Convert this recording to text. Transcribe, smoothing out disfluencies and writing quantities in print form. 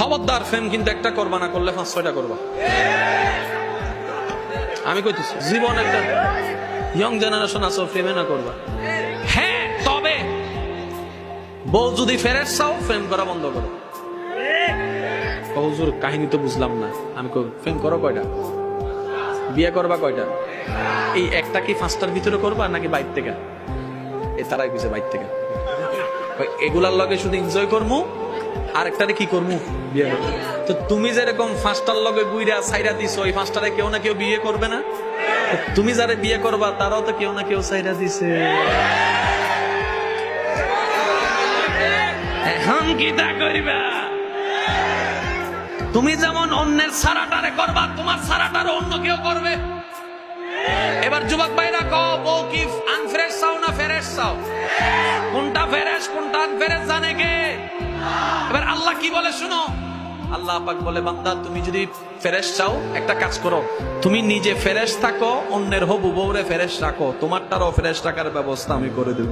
খবরদার প্রেম কিন্তু একটা করবা, না করলে 5-6টা করবা। আমি কইতেছি জীবন একটা ইয়ং জেনারেশন আছো, প্রেমে না করবা। হ্যাঁ, তবে বউ যদি ফেরেশ চাও, প্রেম করা বন্ধ করো। হুজুর কাহিনী তো বুঝলাম না। আমি কই প্রেম করো কয়টা, বিয়ে করবা কয়টা? এই একটা কি 5টার ভিতরে করবা নাকি বাইর থেকে? এ তারাই কইছে বাইর থেকে। এগুলার লগে শুধু এনজয় করমু, আর একটারে কি করমু, বিয়ে করবো। তো তুমি যেরকম 5টার লগে গুইরা ছাইরা দিছো, ওই 5টারে কেউ না কেউ বিয়ে করবে না? তুমি যারে বিয়ে করবা তারাও তো কেউ না কেউ ছাইরা দিছে। এখন কি তা করিবা? তুমি যেমন অন্যের সারাটারে করবা, তোমার সারাটারে অন্য কেউ করবে। এবার যুবক ভাইরা কও, বউ কি আনফ্রেশ চাও না ফেরেশ চাও? কোনটা ফেরেশ কোনটা আনফ্রেশ জানে কে? এবার আল্লাহ কি বলে শুনো। আল্লাহ পাক বলে, বান্দা তুমি যদি ফেরেশ চাও, একটা কাজ করো, তুমি নিজে ফেরেশ থাকো, অন্যের হবু বউরে ফেরেশ রাখো, তোমারটারও ফেরেশ রাখার ব্যবস্থা আমি করে দেব।